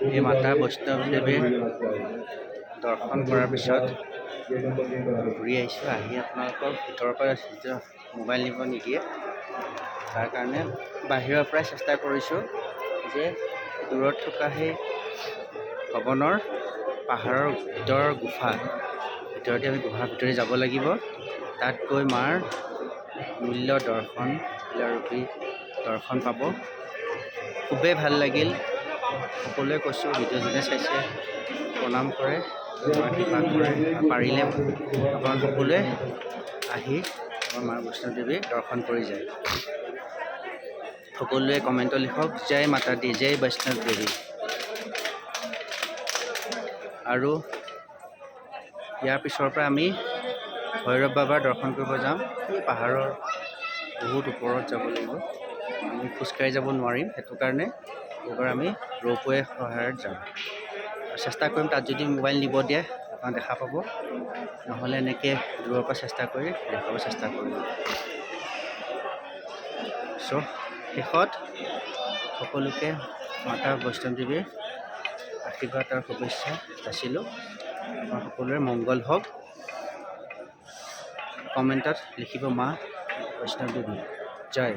এই মাতা বৈষ্ণৱদেৱীৰ দৰ্শন কৰাৰ পিছত ঘূৰি আহিছোঁ। আহি আপোনালোকৰ ভিতৰৰ পৰা মোবাইল নিব নিদিয়ে, তাৰ কাৰণে বাহিৰৰ পৰাই চেষ্টা কৰিছোঁ যে দূৰত থকা সেই ভৱনৰ পাহাৰৰ ভিতৰৰ ভিতৰতে আমি গুহাৰ ভিতৰে যাব লাগিব। তাত গৈ মাৰ মূল্য দৰ্শনৰূপী দৰ্শন পাব। খুবেই ভাল লাগিল। সকলোৱে কৈছোঁ, ভিডিঅ' যোনে চাইছে প্ৰণাম কৰে, কৃপা কৰে। পাৰিলে আপোনাৰ সকলোৱে আহি আমাৰ মা বৈষ্ণৱদেৱী দৰ্শন কৰি যায়। সকলোৱে কমেণ্টত লিখক, জয় মাতা দি, জয় বৈষ্ণৱ দেৱী। আৰু ইয়াৰ পিছৰ পৰা আমি ভৈৰৱ বাবাৰ দৰ্শন কৰিব যাম। এই পাহাৰৰ বহুত ওপৰত যাব লাগিব, আমি খোজকাঢ়ি যাব নোৱাৰিম। সেইটো কাৰণে এইবাৰ আমি ৰ'পৱে সহায়ত যাম। চেষ্টা কৰিম তাত যদি মোবাইল নিব দিয়ে আপোনাক দেখা পাব, নহ'লে এনেকৈ দূৰৰ পৰা চেষ্টা কৰি দেখাব চেষ্টা কৰিম। চ' শেষত সকলোকে মাতা বৈষ্ণৱদেৱীৰ আশীৰ্বাদ আৰু শুভেচ্ছা যাচিলোঁ। সকলোৰে মংগল হওক। কমেণ্টত লিখিব মা বৈষ্ণৱদেৱী জয়।